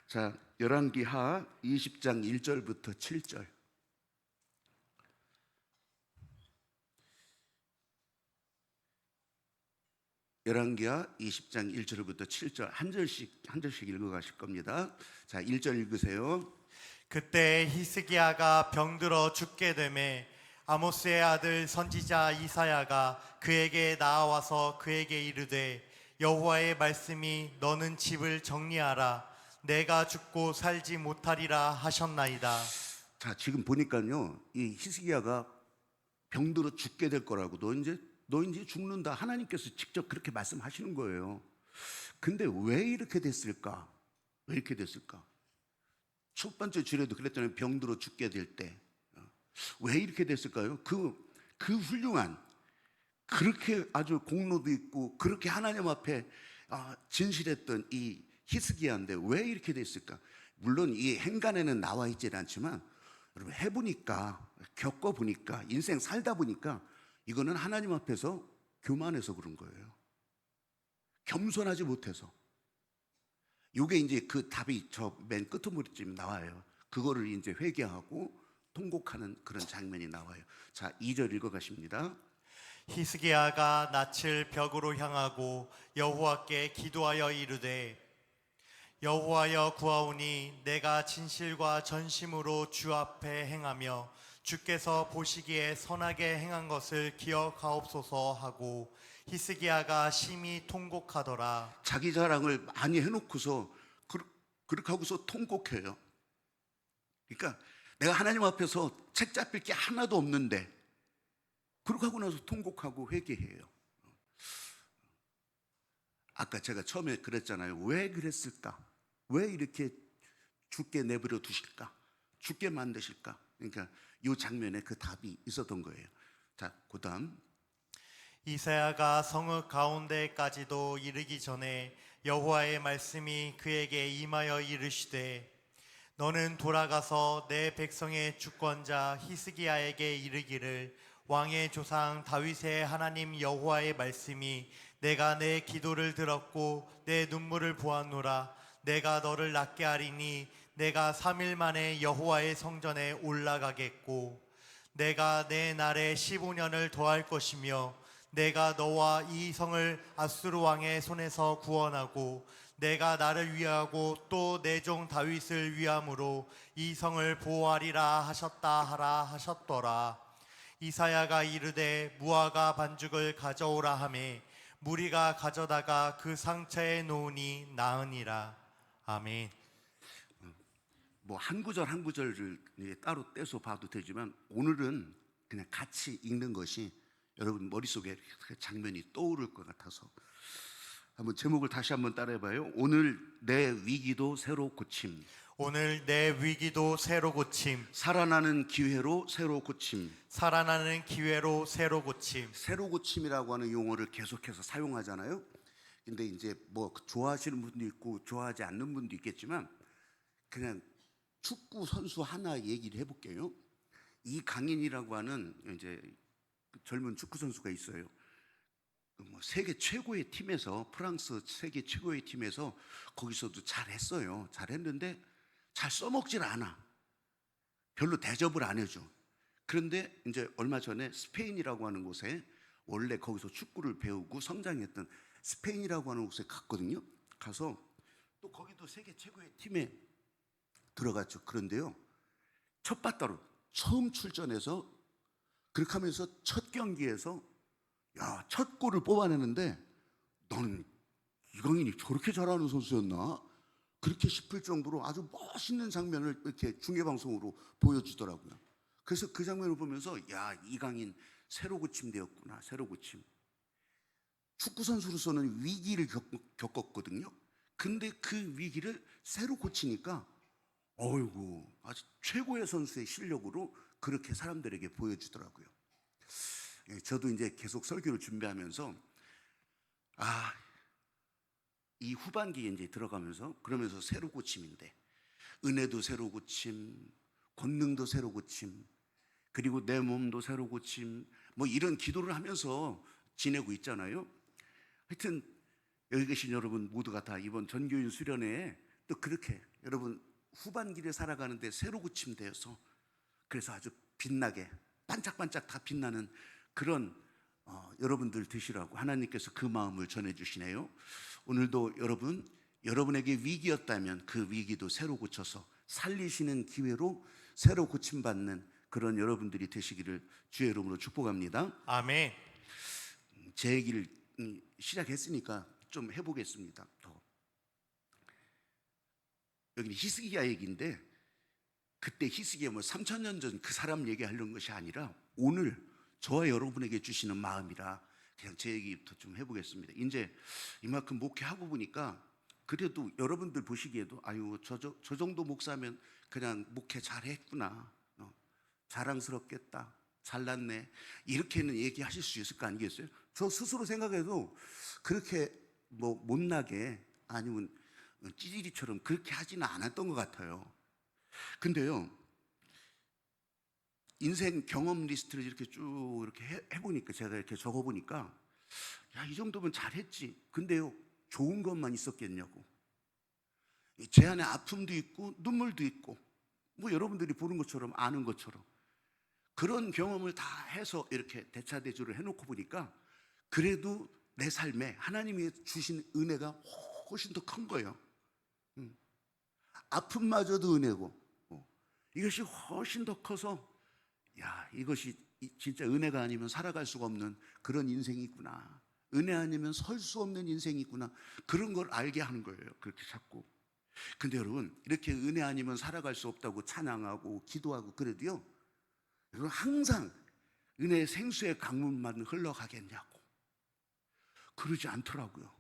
자, 열왕기하 20장 1절부터 7절. 열왕기하 20장 1절부터 7절 한 절씩 읽어 가실 겁니다. 자, 1절 읽으세요. 그때 히스기야가 병들어 죽게 되매 아모스의 아들 선지자 이사야가 그에게 나아와서 그에게 이르되 여호와의 말씀이 너는 집을 정리하라 내가 죽고 살지 못하리라 하셨나이다. 자, 지금 보니까요, 이 히스기야가 병들어 죽게 될 거라고, 너 이제 죽는다, 하나님께서 직접 그렇게 말씀하시는 거예요. 근데 왜 이렇게 됐을까? 왜 이렇게 됐을까? 첫 번째 주례도 그랬잖아요. 병들어 죽게 될 때. 왜 이렇게 됐을까요? 그 훌륭한, 그렇게 아주 공로도 있고 그렇게 하나님 앞에 진실했던 이 히스기야인데 왜 이렇게 됐을까? 물론 이 행간에는 나와 있지 않지만 여러분, 해보니까, 겪어보니까, 인생 살다 보니까 이거는 하나님 앞에서 교만해서 그런 거예요. 겸손하지 못해서. 요게 이제 그 답이 저 맨 끝머리쯤 나와요. 그거를 이제 회개하고 통곡하는 그런 장면이 나와요. 자, 2절 읽어 가십니다. 히스기야가 낯을 벽으로 향하고 여호와께 기도하여 이르되 여호와여 구하오니 내가 진실과 전심으로 주 앞에 행하며 주께서 보시기에 선하게 행한 것을 기억하옵소서 하고 히스기야가 심히 통곡하더라. 자기 자랑을 많이 해놓고서 그렇게 하고서 통곡해요. 그러니까 내가 하나님 앞에서 책 잡힐 게 하나도 없는데 그렇게 하고 나서 통곡하고 회개해요. 아까 제가 처음에 그랬잖아요. 왜 그랬을까? 왜 이렇게 죽게 내버려 두실까? 죽게 만드실까? 그러니까 이 장면에 그 답이 있었던 거예요. 자, 그 다음. 이사야가 성읍 가운데까지도 이르기 전에 여호와의 말씀이 그에게 임하여 이르시되 너는 돌아가서 내 백성의 주권자 히스기야에게 이르기를 왕의 조상 다윗의 하나님 여호와의 말씀이 내가 내 기도를 들었고 내 눈물을 보았노라. 내가 너를 낫게 하리니 내가 3일 만에 여호와의 성전에 올라가겠고 내가 내 날에 15년을 더할 것이며 내가 너와 이 성을 아수르 왕의 손에서 구원하고 내가 나를 위하고 또 내 종 다윗을 위함으로 이 성을 보호하리라 하셨다 하라 하셨더라. 이사야가 이르되 무화과 반죽을 가져오라 하매 무리가 가져다가 그 상처에 놓으니 나으니라. 아멘. 뭐 한 구절 한 구절을 따로 떼서 봐도 되지만 오늘은 그냥 같이 읽는 것이 여러분 머릿속에 장면이 떠오를 것 같아서 한번 제목을 다시 한번 따라해봐요. 오늘 내 위기도 새로 고침. 오늘 내 위기도 새로 고침. 살아나는 기회로 새로 고침. 살아나는 기회로 새로 고침. 새로 고침이라고 하는 용어를 계속해서 사용하잖아요. 근데 이제 뭐 좋아하시는 분도 있고 좋아하지 않는 분도 있겠지만 그냥 축구 선수 하나 얘기를 해볼게요. 이강인이라고 하는 이제 젊은 축구 선수가 있어요. 뭐 세계 최고의 팀에서, 프랑스 세계 최고의 팀에서 거기서도 잘했어요. 잘했는데 잘 써먹질 않아. 별로 대접을 안 해줘. 그런데 이제 얼마 전에 스페인이라고 하는 곳에, 원래 거기서 축구를 배우고 성장했던 스페인이라고 하는 곳에 갔거든요. 가서 또 거기도 세계 최고의 팀에 들어갔죠. 그런데요, 첫 바따로 처음 출전해서 그렇게 하면서 첫 경기에서 첫 골을 뽑아내는데 너는 이강인이 저렇게 잘하는 선수였나? 그렇게 싶을 정도로 아주 멋있는 장면을 이렇게 중계방송으로 보여주더라고요. 그래서 그 장면을 보면서 이강인 새로 고침되었구나. 새로 고침. 축구 선수로서는 위기를 겪었거든요. 근데 그 위기를 새로 고치니까 어이구, 아주 최고의 선수의 실력으로 그렇게 사람들에게 보여주더라고요. 저도 이제 계속 설교를 준비하면서 이 후반기에 이제 들어가면서 그러면서 새로 고침인데 은혜도 새로 고침, 권능도 새로 고침, 그리고 내 몸도 새로 고침, 뭐 이런 기도를 하면서 지내고 있잖아요. 하여튼 여기 계신 여러분 모두가 다 이번 전교인 수련회에 또 그렇게 여러분 후반기를 살아가는데 새로 고침되어서 그래서 아주 빛나게 반짝반짝 다 빛나는 그런 여러분들 되시라고 하나님께서 그 마음을 전해주시네요. 오늘도 여러분에게 위기였다면 그 위기도 새로 고쳐서 살리시는 기회로 새로 고침받는 그런 여러분들이 되시기를 주의 이름으로 축복합니다. 아멘. 제 얘기를 시작했으니까 좀 해보겠습니다. 여기는 히스기야 얘기인데 그때 히스기야 3,000년 전 그 사람 얘기하려는 것이 아니라 오늘 저와 여러분에게 주시는 마음이라 그냥 제 얘기부터 좀 해보겠습니다. 이제 이만큼 목회하고 보니까 그래도 여러분들 보시기에도 아유 저 정도 목사면 그냥 목회 잘했구나, 자랑스럽겠다, 잘났네, 이렇게는 얘기하실 수 있을 거 아니겠어요? 저 스스로 생각해도 그렇게 뭐 못나게 아니면 찌질이처럼 그렇게 하지는 않았던 것 같아요. 근데요, 인생 경험 리스트를 이렇게 쭉 이렇게 해보니까 제가 이렇게 적어보니까 야, 이 정도면 잘했지. 근데요, 좋은 것만 있었겠냐고. 제 안에 아픔도 있고 눈물도 있고 뭐 여러분들이 보는 것처럼 아는 것처럼 그런 경험을 다 해서 이렇게 대차대조를 해놓고 보니까 그래도 내 삶에 하나님이 주신 은혜가 훨씬 더 큰 거예요. 아픔마저도 은혜고 이것이 훨씬 더 커서 야, 이것이 진짜 은혜가 아니면 살아갈 수가 없는 그런 인생이 있구나, 은혜 아니면 설 수 없는 인생이 있구나, 그런 걸 알게 하는 거예요. 그렇게 자꾸. 근데 여러분 이렇게 은혜 아니면 살아갈 수 없다고 찬양하고 기도하고 그래도요, 여러분 항상 은혜의 생수의 강물만 흘러가겠냐고. 그러지 않더라고요.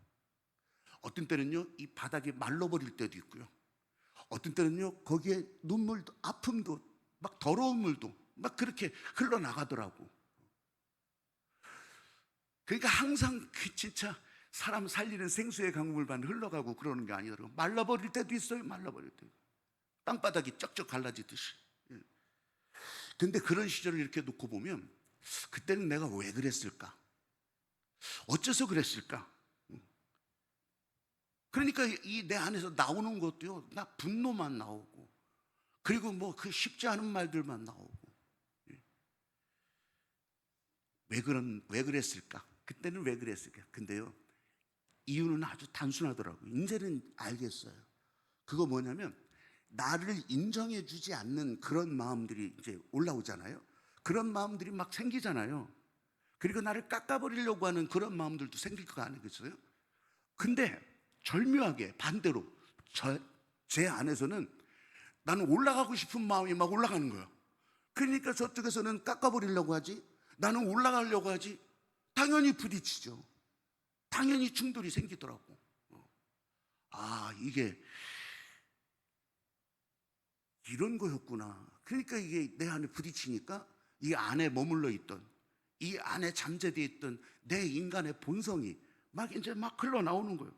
어떤 때는요 이 바닥이 말라버릴 때도 있고요, 어떤 때는요 거기에 눈물도 아픔도 막 더러운 물도 막 그렇게 흘러나가더라고. 그러니까 항상 그 진짜 사람 살리는 생수의 강물만 흘러가고 그러는 게 아니더라고. 말라버릴 때도 있어요. 말라버릴 때 땅바닥이 쩍쩍 갈라지듯이. 근데 그런 시절을 이렇게 놓고 보면 그때는 내가 왜 그랬을까, 어째서 그랬을까. 그러니까 이 내 안에서 나오는 것도요, 나 분노만 나오고 그리고 뭐 그 쉽지 않은 말들만 나오고. 왜 그랬을까? 그때는 왜 그랬을까? 근데요, 이유는 아주 단순하더라고요. 이제는 알겠어요. 그거 뭐냐면 나를 인정해 주지 않는 그런 마음들이 이제 올라오잖아요. 그런 마음들이 막 생기잖아요. 그리고 나를 깎아버리려고 하는 그런 마음들도 생길 거 아니겠어요? 근데 절묘하게 반대로 제 안에서는 나는 올라가고 싶은 마음이 막 올라가는 거예요. 그러니까 저쪽에서는 깎아버리려고 하지, 나는 올라가려고 하지. 당연히 부딪히죠. 당연히 충돌이 생기더라고. 아, 이게 이런 거였구나. 그러니까 이게 내 안에 부딪히니까 이 안에 머물러 있던, 이 안에 잠재되어 있던 내 인간의 본성이 막 이제 막 흘러나오는 거예요.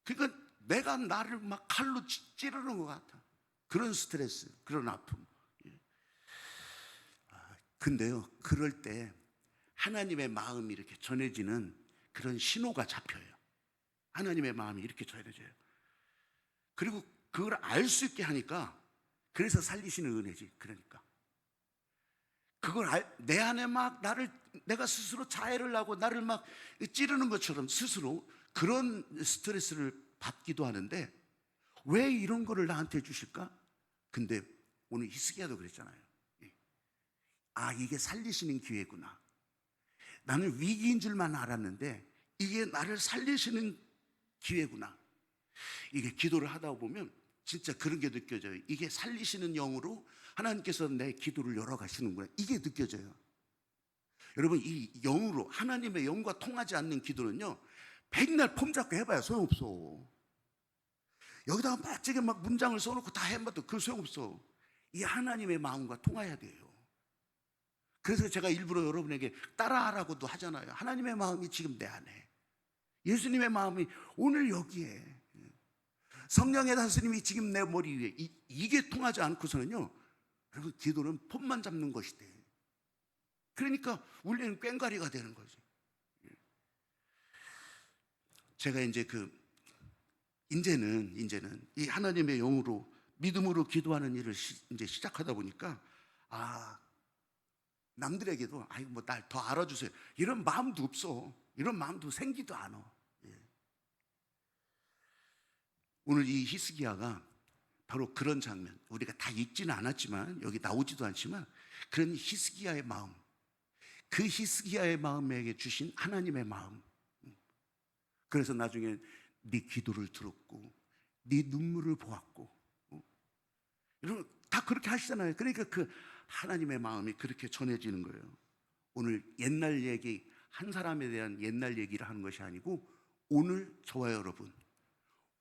그러니까 내가 나를 막 칼로 찌르는 것 같아. 그런 스트레스, 그런 아픔. 근데요, 그럴 때 하나님의 마음이 이렇게 전해지는 그런 신호가 잡혀요. 하나님의 마음이 이렇게 전해져요. 그리고 그걸 알 수 있게 하니까, 그래서 살리시는 은혜지. 그러니까 그걸 내 안에 막 내가 스스로 자해를 하고 나를 막 찌르는 것처럼 스스로 그런 스트레스를 받기도 하는데 왜 이런 거를 나한테 주실까? 근데 오늘 히스기야도 그랬잖아요. 아, 이게 살리시는 기회구나. 나는 위기인 줄만 알았는데 이게 나를 살리시는 기회구나. 이게 기도를 하다 보면 진짜 그런 게 느껴져요. 이게 살리시는 영으로 하나님께서 내 기도를 열어가시는구나. 이게 느껴져요. 여러분, 이 영으로, 하나님의 영과 통하지 않는 기도는요, 백날 폼 잡고 해봐야 소용없어. 여기다가 멋지게 막 문장을 써놓고 다 해봐도 그 소용없어. 이 하나님의 마음과 통해야 돼요. 그래서 제가 일부러 여러분에게 따라하라고도 하잖아요. 하나님의 마음이 지금 내 안에, 예수님의 마음이 오늘 여기에, 성령의 다스림이 지금 내 머리 위에, 이게 통하지 않고서는요, 여러분, 기도는 폼만 잡는 것이 돼. 그러니까 울리는 꽹과리가 되는 거지. 제가 이제 이제는 이 하나님의 영으로 믿음으로 기도하는 일을 이제 시작하다 보니까 남들에게도 뭐 날 더 알아주세요 이런 마음도 없어. 이런 마음도 생기도 않아. 예. 오늘 이 히스기야가 바로 그런 장면, 우리가 다 읽지는 않았지만 여기 나오지도 않지만 그런 히스기야의 마음, 그 히스기야의 마음에게 주신 하나님의 마음. 그래서 나중에 네 기도를 들었고 네 눈물을 보았고 여러분 다 그렇게 하시잖아요. 그러니까 그 하나님의 마음이 그렇게 전해지는 거예요. 오늘 옛날 얘기, 한 사람에 대한 옛날 얘기를 하는 것이 아니고 오늘 저와 여러분,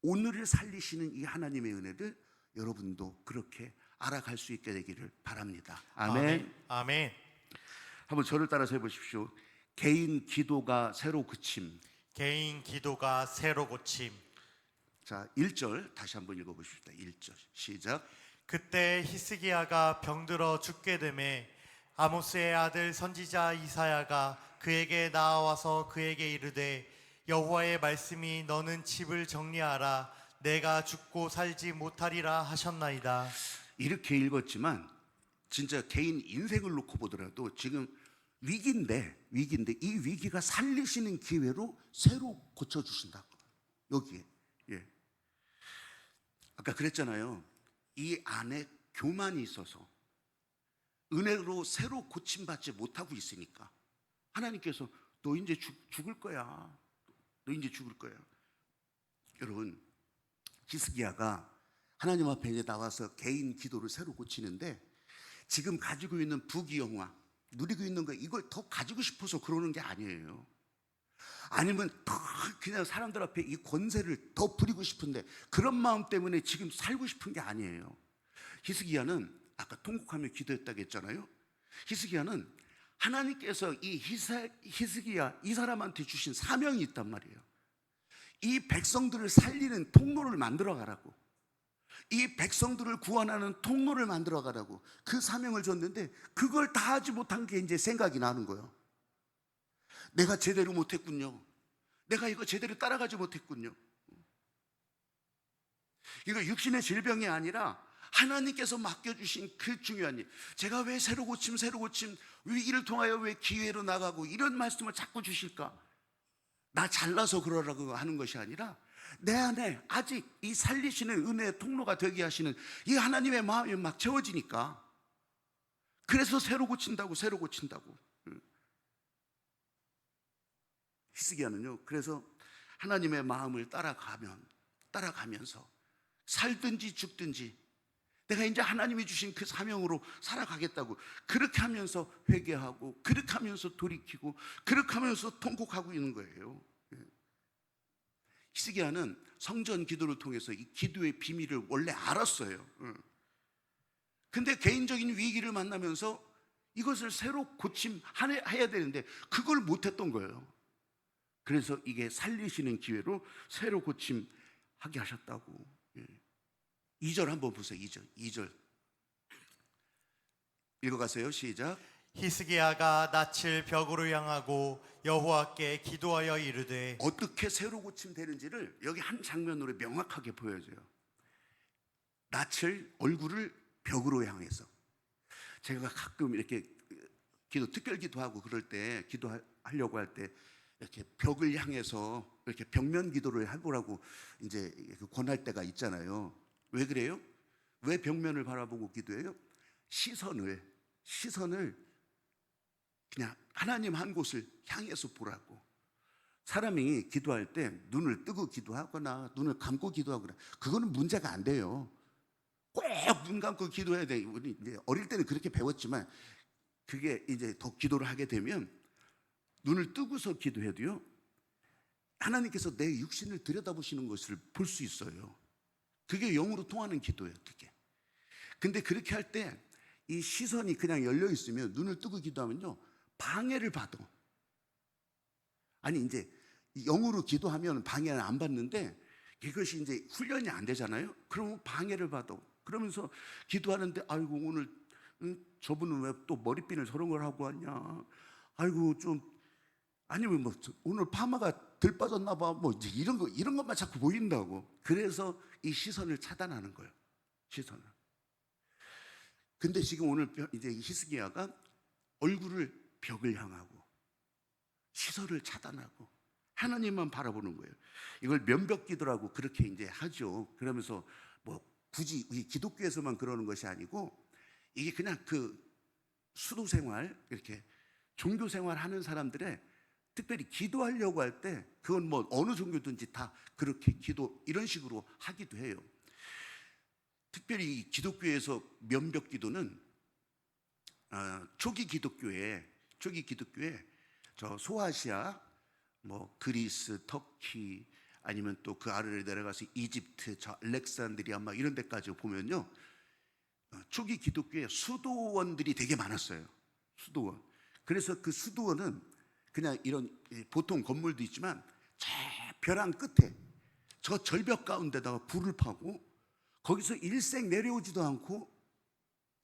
오늘을 살리시는 이 하나님의 은혜를 여러분도 그렇게 알아갈 수 있게 되기를 바랍니다. 아멘. 아멘. 한번 저를 따라서 해보십시오. 개인 기도가 새로 그침. 개인 기도가 새로 고침. 자, 1절 다시 한번 읽어보십시다. 1절 시작. 그때 히스기야가 병들어 죽게 되매 아모스의 아들 선지자 이사야가 그에게 나와서 그에게 이르되 여호와의 말씀이 너는 집을 정리하라 내가 죽고 살지 못하리라 하셨나이다. 이렇게 읽었지만 진짜 개인 인생을 놓고 보더라도 지금 위기인데 이 위기가 살리시는 기회로 새로 고쳐주신다고. 여기에 아까 그랬잖아요. 이 안에 교만이 있어서 은혜로 새로 고침받지 못하고 있으니까 하나님께서 너 이제 죽을 거야. 너 이제 죽을 거야. 여러분, 히스기야가 하나님 앞에 이제 나와서 개인 기도를 새로 고치는데 지금 가지고 있는 부귀영화, 누리고 있는 거 이걸 더 가지고 싶어서 그러는 게 아니에요. 아니면 더 그냥 사람들 앞에 이 권세를 더 부리고 싶은데 그런 마음 때문에 지금 살고 싶은 게 아니에요. 히스기야는 아까 통곡하며 기도했다고 했잖아요. 히스기야는 하나님께서 이 히스기야 이 사람한테 주신 사명이 있단 말이에요. 이 백성들을 살리는 통로를 만들어 가라고, 이 백성들을 구원하는 통로를 만들어 가라고 그 사명을 줬는데 그걸 다 하지 못한 게 이제 생각이 나는 거예요. 내가 제대로 못했군요. 내가 이거 제대로 따라가지 못했군요. 이거 육신의 질병이 아니라 하나님께서 맡겨주신 그 중요한 일. 제가 왜 새로 고침 위기를 통하여 왜 기회로 나가고 이런 말씀을 자꾸 주실까? 나 잘나서 그러라고 하는 것이 아니라 내 안에 아직 이 살리시는 은혜의 통로가 되게 하시는 이 하나님의 마음이 막 채워지니까 그래서 새로 고친다고. 히스기야는요, 그래서 하나님의 마음을 따라가면서 살든지 죽든지 내가 이제 하나님이 주신 그 사명으로 살아가겠다고 그렇게 하면서 회개하고 그렇게 하면서 돌이키고 그렇게 하면서 통곡하고 있는 거예요. 히스기야는 성전 기도를 통해서 이 기도의 비밀을 원래 알았어요. 근데 개인적인 위기를 만나면서 이것을 새로 고침해야 되는데 그걸 못했던 거예요. 그래서 이게 살리시는 기회로 새로 고침하게 하셨다고. 2절 한번 보세요. 2절 읽어가세요. 시작. 히스기야가 낯을 벽으로 향하고 여호와께 기도하여 이르되. 어떻게 새로 고침되는지를 여기 한 장면으로 명확하게 보여줘요. 얼굴을 벽으로 향해서. 제가 가끔 이렇게 특별 기도하고 그럴 때 기도하려고 할 때 이렇게 벽을 향해서 이렇게 벽면 기도를 해보라고 이제 권할 때가 있잖아요. 왜 그래요? 왜 벽면을 바라보고 기도해요? 시선을 그냥 하나님 한 곳을 향해서 보라고. 사람이 기도할 때 눈을 뜨고 기도하거나 눈을 감고 기도하거나 그거는 문제가 안 돼요. 꼭 눈 감고 기도해야 돼. 우리 이제 어릴 때는 그렇게 배웠지만 그게 이제 더 기도를 하게 되면 눈을 뜨고서 기도해도요, 하나님께서 내 육신을 들여다보시는 것을 볼 수 있어요. 그게 영으로 통하는 기도예요. 그게. 근데 그렇게 할 때 이 시선이 그냥 열려 있으면 눈을 뜨고 기도하면요 방해를 받아. 아니 이제 영으로 기도하면 방해를 안 받는데 이것이 이제 훈련이 안 되잖아요. 그러면 방해를 받아. 그러면서 기도하는데 아이고 오늘 저분은 왜 또 머리핀을 저런 걸 하고 왔냐. 아이고 좀 아니면 뭐 오늘 파마가 들 빠졌나 봐. 뭐 이제 이런 것만 자꾸 보인다고. 그래서 이 시선을 차단하는 거예요. 시선을. 근데 지금 오늘 이제 히스기야가 얼굴을 벽을 향하고 시선을 차단하고 하나님만 바라보는 거예요. 이걸 면벽기도라고 그렇게 이제 하죠. 그러면서 뭐 굳이 우리 기독교에서만 그러는 것이 아니고 이게 그냥 그 수도 생활 이렇게 종교 생활 하는 사람들의 특별히 기도하려고 할 때 그건 뭐 어느 종교든지 다 그렇게 기도 이런 식으로 하기도 해요. 특별히 기독교에서 면벽 기도는 초기 기독교에 저 소아시아 뭐 그리스, 터키 아니면 또 그 아래를 내려가서 이집트, 저 알렉산드리아 막 이런 데까지 보면요. 초기 기독교에 수도원들이 되게 많았어요. 수도원. 그래서 그 수도원은 그냥 이런 보통 건물도 있지만 저 벼랑 끝에 저 절벽 가운데다가 불을 파고 거기서 일생 내려오지도 않고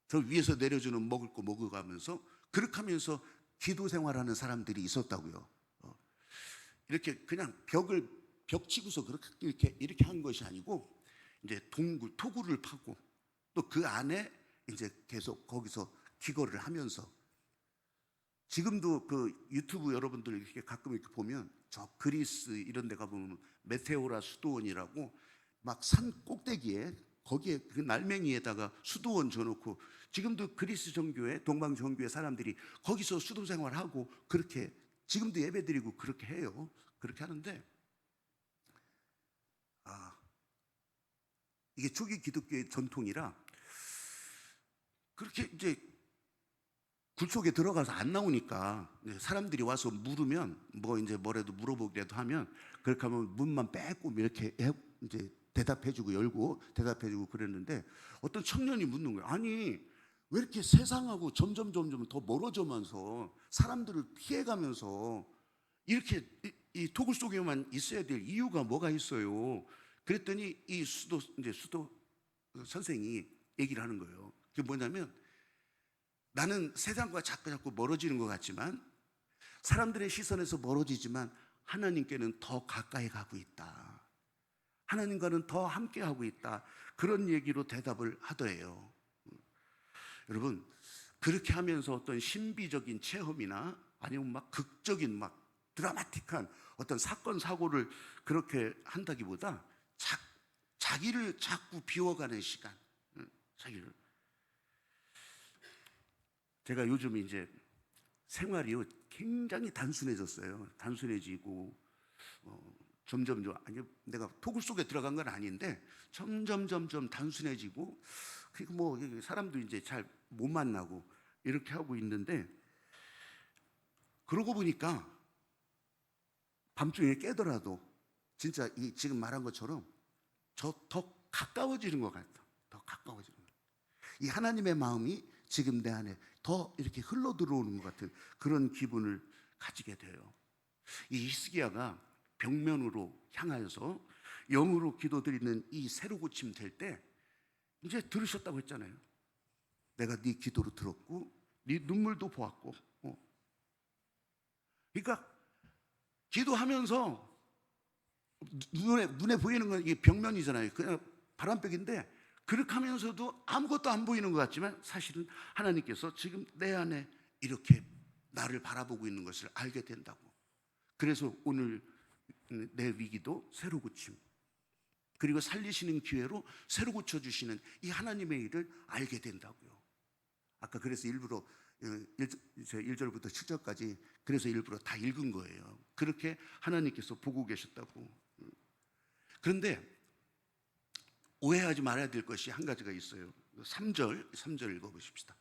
저 위에서 내려주는 먹을 거 먹어가면서 그렇게 하면서 기도 생활하는 사람들이 있었다고요. 이렇게 그냥 벽 치고서 그렇게 이렇게 한 것이 아니고 이제 토구를 파고 또 그 안에 이제 계속 거기서 기거를 하면서 지금도 그 유튜브 여러분들 이렇게 가끔 이렇게 보면 저 그리스 이런 데 가보면 메테오라 수도원이라고 막 산 꼭대기에 거기에 그 날맹이에다가 수도원 줘놓고 지금도 그리스 정교회 동방 정교회 사람들이 거기서 수도 생활하고 그렇게 지금도 예배드리고 그렇게 해요. 그렇게 하는데 이게 초기 기독교의 전통이라 그렇게 이제 굴 속에 들어가서 안 나오니까 사람들이 와서 물으면 뭐 이제 뭐라도 물어보기라도 하면 그렇게 하면 문만 빼고 이렇게 이제 대답해주고 열고 대답해주고 그랬는데 어떤 청년이 묻는 거예요. 아니 왜 이렇게 세상하고 점점 더 멀어져면서 사람들을 피해가면서 이렇게 이 토굴 속에만 있어야 될 이유가 뭐가 있어요? 그랬더니 이 수도 선생이 얘기를 하는 거예요. 그게 뭐냐면 나는 세상과 자꾸 멀어지는 것 같지만 사람들의 시선에서 멀어지지만 하나님께는 더 가까이 가고 있다. 하나님과는 더 함께하고 있다. 그런 얘기로 대답을 하더래요. 여러분 그렇게 하면서 어떤 신비적인 체험이나 아니면 막 극적인 막 드라마틱한 어떤 사건 사고를 그렇게 한다기보다 자기를 자꾸 비워가는 시간. 자기를. 제가 요즘 이제 생활이요 굉장히 단순해졌어요. 단순해지고 점점 아니 내가 토굴 속에 들어간 건 아닌데 점점 단순해지고 그리고 뭐 사람도 이제 잘 못 만나고 이렇게 하고 있는데 그러고 보니까 밤중에 깨더라도 진짜 이 지금 말한 것처럼 저 더 가까워지는 것 같아. 더 가까워지는 것 같아. 이 하나님의 마음이 지금 내 안에 더 이렇게 흘러 들어오는 것 같은 그런 기분을 가지게 돼요. 이 히스기야가 벽면으로 향하여서 영으로 기도드리는 이 새로 고침 될 때 이제 들으셨다고 했잖아요. 내가 네 기도를 들었고 네 눈물도 보았고 그러니까 기도하면서 눈에 보이는 건 이게 벽면이잖아요. 그냥 바람벽인데 그렇게 하면서도 아무것도 안 보이는 것 같지만 사실은 하나님께서 지금 내 안에 이렇게 나를 바라보고 있는 것을 알게 된다고. 그래서 오늘 내 위기도 새로 고침 그리고 살리시는 기회로 새로 고쳐주시는 이 하나님의 일을 알게 된다고요. 아까 그래서 일부러 1절부터 7절까지 그래서 일부러 다 읽은 거예요. 그렇게 하나님께서 보고 계셨다고. 그런데 오해하지 말아야 될 것이 한 가지가 있어요. 3절 읽어보십시다.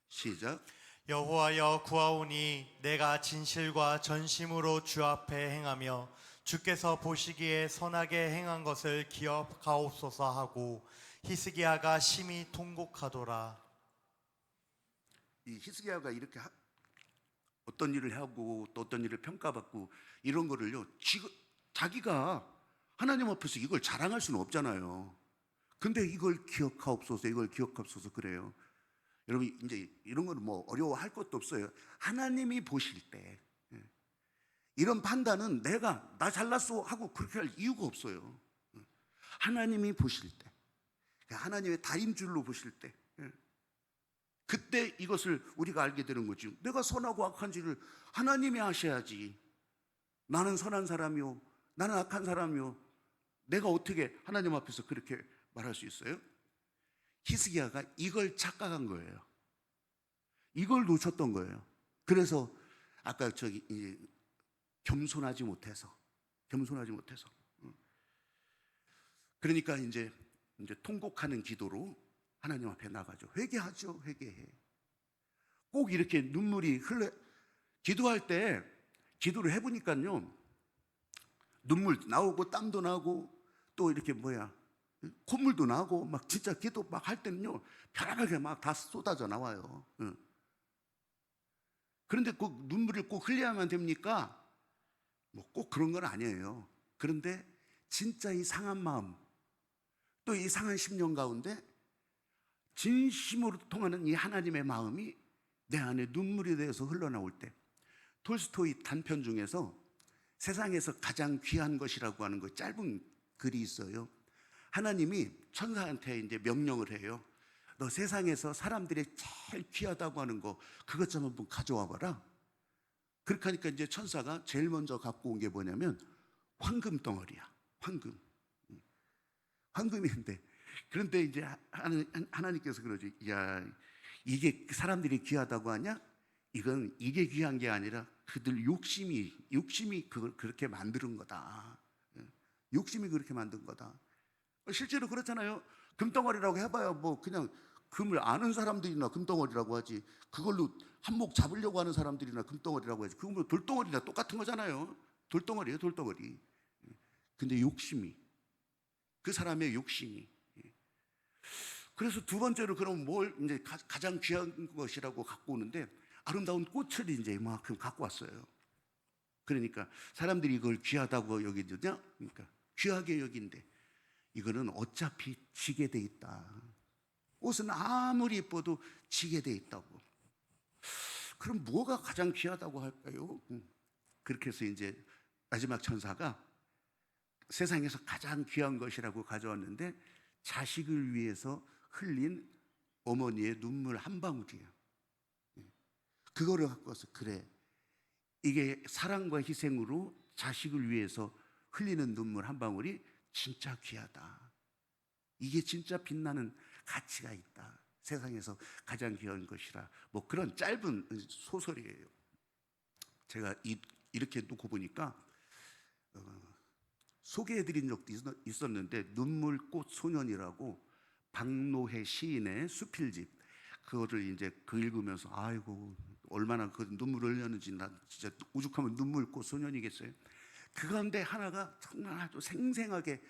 시작. 여호와여 구하오니 내가 진실과 전심으로 주 앞에 행하며 주께서 보시기에 선하게 행한 것을 기억하옵소서 하고 히스기야가 심히 통곡하더라. 이 히스기야가 이렇게 어떤 일을 하고 또 어떤 일을 평가받고 이런 거를요 자기가 하나님 앞에서 이걸 자랑할 수는 없잖아요. 근데 이걸 기억하옵소서 그래요. 여러분 이제 이런 거는 뭐 어려워할 것도 없어요. 하나님이 보실 때 이런 판단은 내가 나 잘났어 하고 그렇게 할 이유가 없어요. 하나님이 보실 때, 하나님의 다림줄로 보실 때, 그때 이것을 우리가 알게 되는 거죠. 내가 선하고 악한지를 하나님이 아셔야지. 나는 선한 사람이요, 나는 악한 사람이요. 내가 어떻게 하나님 앞에서 그렇게 말할 수 있어요? 히스기야가 이걸 착각한 거예요. 이걸 놓쳤던 거예요. 그래서 아까 겸손하지 못해서. 그러니까 이제 통곡하는 기도로 하나님 앞에 나가죠. 회개하죠. 회개해. 꼭 이렇게 눈물이 흘러. 기도할 때 기도를 해보니까요, 눈물 나오고 땀도 나고 또 이렇게 콧물도 나고 막 진짜 기도 막 할 때는요, 별하게 막 다 쏟아져 나와요. 그런데 꼭 눈물을 꼭 흘려야만 됩니까? 뭐 꼭 그런 건 아니에요. 그런데 진짜 이 상한 마음, 또 이 상한 심령 가운데 진심으로 통하는 이 하나님의 마음이 내 안에 눈물이 되어서 흘러나올 때, 톨스토이 단편 중에서 세상에서 가장 귀한 것이라고 하는 거 짧은 글이 있어요. 하나님이 천사한테 이제 명령을 해요. 너 세상에서 사람들이 제일 귀하다고 하는 거 그것 좀 한번 가져와 봐라. 그렇게 하니까 이제 천사가 제일 먼저 갖고 온 게 뭐냐면 황금 덩어리야. 황금인데, 그런데 이제 하나님께서 그러지, 야, 이게 사람들이 귀하다고 하냐? 이건 이게 귀한 게 아니라 그들 욕심이 그걸 그렇게 만드는 거다. 욕심이 그렇게 만든 거다. 실제로 그렇잖아요. 금덩어리라고 해봐야 뭐 그냥 금을 아는 사람들이나 금덩어리라고 하지, 그걸로 한몫 잡으려고 하는 사람들이나 금덩어리라고 하지, 그건 뭐 돌덩어리나 똑같은 거잖아요. 돌덩어리예요, 돌덩어리. 근데 욕심이, 그 사람의 욕심이. 그래서 두 번째로 그럼 뭘 이제 가장 귀한 것이라고 갖고 오는데, 아름다운 꽃을 이제 이만큼 갖고 왔어요. 그러니까 사람들이 이걸 귀하다고 여기느냐? 그러니까 귀하게 여긴데, 이거는 어차피 지게 돼 있다. 옷은 아무리 예뻐도 지게 돼 있다고. 그럼 뭐가 가장 귀하다고 할까요? 그렇게 해서 이제 마지막 천사가 세상에서 가장 귀한 것이라고 가져왔는데, 자식을 위해서 흘린 어머니의 눈물 한 방울이에요. 그거를 갖고 와서, 그래, 이게 사랑과 희생으로 자식을 위해서 흘리는 눈물 한 방울이 진짜 귀하다. 이게 진짜 빛나는 가치가 있다. 세상에서 가장 귀한 것이라. 뭐 그런 짧은 소설이에요. 제가 이렇게 놓고 보니까 소개해드린 적도 있었는데, 눈물꽃 소년이라고 박노해 시인의 수필집, 그거를 이제 읽으면서 아이고 얼마나 그 눈물을 흘렸는지, 나 진짜 오죽하면 눈물꽃 소년이겠어요. 그 가운데 하나가 정말 아주 생생하게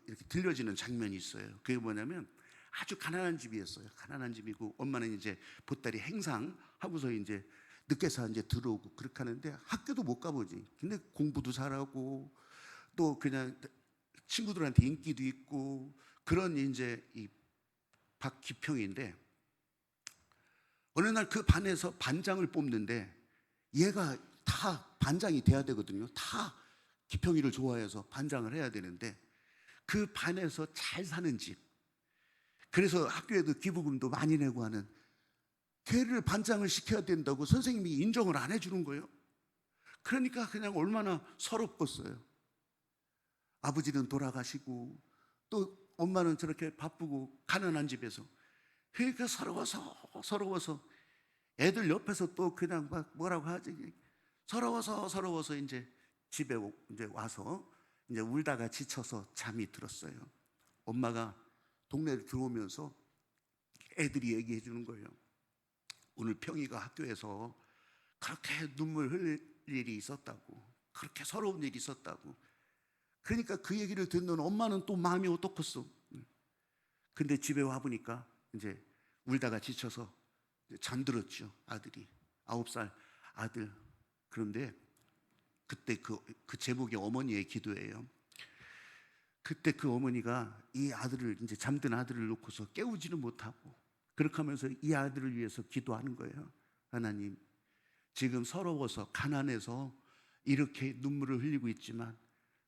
이렇게 들려지는 장면이 있어요. 그게 뭐냐면, 아주 가난한 집이었어요. 가난한 집이고 엄마는 이제 보따리 행상하고서 이제 늦게서 이제 들어오고 그렇게 하는데, 학교도 못 가보지. 근데 공부도 잘하고 또 그냥 친구들한테 인기도 있고 그런 이제 이 박기평인데, 어느 날 그 반에서 반장을 뽑는데, 얘가 다 반장이 돼야 되거든요. 다 기평이를 좋아해서 반장을 해야 되는데, 그 반에서 잘 사는 집, 그래서 학교에도 기부금도 많이 내고 하는 걔를 반장을 시켜야 된다고 선생님이 인정을 안 해주는 거예요. 그러니까 그냥 얼마나 서럽겠어요. 아버지는 돌아가시고 또 엄마는 저렇게 바쁘고 가난한 집에서, 그러니까 서러워서 애들 옆에서 또 그냥 막 뭐라고 하지, 서러워서 이제 집에 이제 와서 이제 울다가 지쳐서 잠이 들었어요. 엄마가 동네를 들어오면서 애들이 얘기해 주는 거예요. 오늘 평이가 학교에서 그렇게 눈물 흘릴 일이 있었다고, 그렇게 서러운 일이 있었다고. 그러니까 그 얘기를 듣는 엄마는 또 마음이 어떻겠어. 근데 집에 와보니까 이제 울다가 지쳐서 잠들었죠. 아들이 9살 아들. 그런데 그때 그 제목이 어머니의 기도예요. 그때 그 어머니가 이 아들을, 이제 잠든 아들을 놓고서 깨우지는 못하고 그렇게 하면서 이 아들을 위해서 기도하는 거예요. 하나님, 지금 서러워서 가난해서 이렇게 눈물을 흘리고 있지만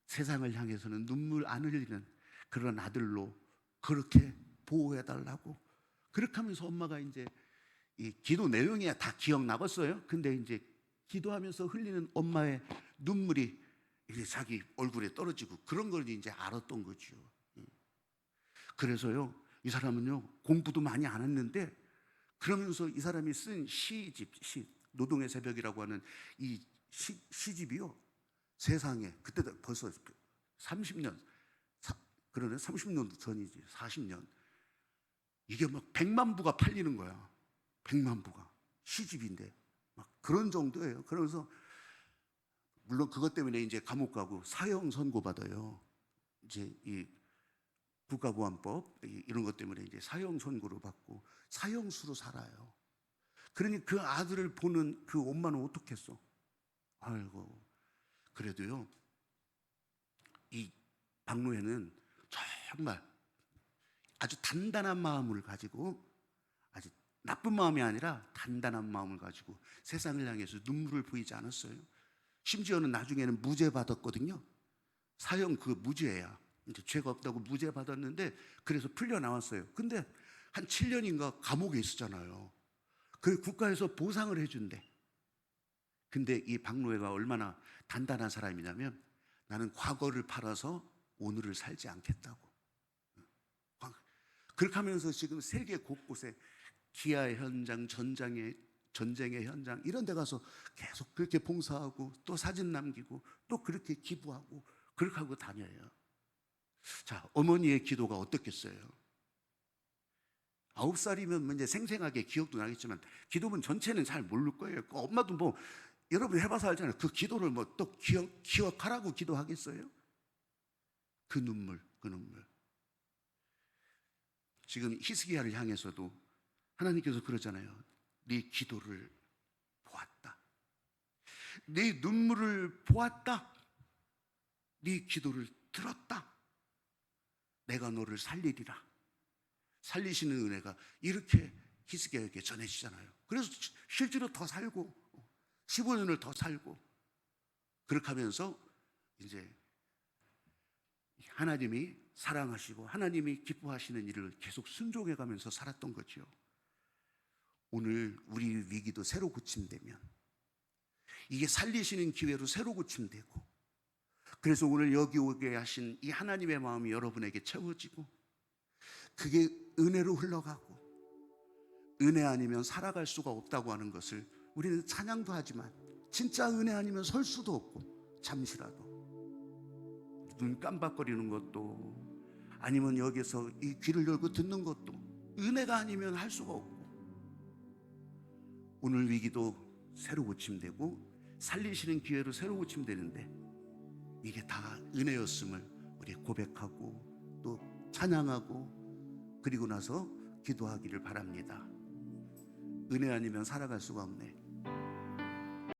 세상을 향해서는 눈물 안 흘리는 그런 아들로 그렇게 보호해달라고. 그렇게 하면서 엄마가 이제 이 기도 내용이 다 기억나겠어요. 근데 이제 기도하면서 흘리는 엄마의 눈물이 이제 자기 얼굴에 떨어지고 그런 걸 이제 알았던 거죠. 그래서요, 이 사람은요, 공부도 많이 안 했는데 그러면서 이 사람이 쓴 시집, 노동의 새벽이라고 하는 이 시집이요, 세상에 그때 벌써 30년, 그러네, 30년도 전이지, 40년, 이게 막 100만 부가 팔리는 거야. 100만 부가 시집인데 막 그런 정도예요. 그러면서 물론 그것 때문에 이제 감옥 가고 사형 선고 받아요. 이제 이 국가보안법 이런 것 때문에 이제 사형 선고를 받고 사형수로 살아요. 그러니 그 아들을 보는 그 엄마는 어떻겠어? 아이고. 그래도요, 이 박노해는 정말 아주 단단한 마음을 가지고, 아주 나쁜 마음이 아니라 단단한 마음을 가지고 세상을 향해서 눈물을 보이지 않았어요. 심지어는 나중에는 무죄 받았거든요. 사형 그 무죄야. 이제 죄가 없다고 무죄 받았는데 그래서 풀려 나왔어요. 근데 한 7년인가 감옥에 있었잖아요. 그 국가에서 보상을 해준대. 근데 이 박노해가 얼마나 단단한 사람이냐면, 나는 과거를 팔아서 오늘을 살지 않겠다고. 그렇게 하면서 지금 세계 곳곳에 기아의 현장, 전쟁의 현장 이런 데 가서 계속 그렇게 봉사하고 또 사진 남기고 또 그렇게 기부하고 그렇게 하고 다녀요. 자, 어머니의 기도가 어떻겠어요? 9살이면 이제 생생하게 기억도 나겠지만 기도문 전체는 잘 모를 거예요. 그 엄마도 뭐 여러분 해봐서 알잖아요. 그 기도를 뭐 또 기억하라고 기도하겠어요? 그 눈물. 지금 히스기야를 향해서도 하나님께서 그러잖아요. 네 기도를 보았다. 네 눈물을 보았다. 네 기도를 들었다. 내가 너를 살리리라. 살리시는 은혜가 이렇게 히스기야에게 전해지잖아요. 그래서 실제로 더 살고 15년을 더 살고 그렇게 하면서 이제 하나님이 사랑하시고 하나님이 기뻐하시는 일을 계속 순종해 가면서 살았던 거죠. 오늘 우리 위기도 새로 고침되면 이게 살리시는 기회로 새로 고침되고, 그래서 오늘 여기 오게 하신 이 하나님의 마음이 여러분에게 채워지고 그게 은혜로 흘러가고, 은혜 아니면 살아갈 수가 없다고 하는 것을 우리는 찬양도 하지만 진짜 은혜 아니면 설 수도 없고, 잠시라도 눈 깜박거리는 것도 아니면 여기서 이 귀를 열고 듣는 것도 은혜가 아니면 할 수가 없고, 오늘 위기도 새로 고침되고 살리시는 기회로 새로 고침되는데 이게 다 은혜였음을 우리 고백하고 또 찬양하고 그리고 나서 기도하기를 바랍니다. 은혜 아니면 살아갈 수가 없네.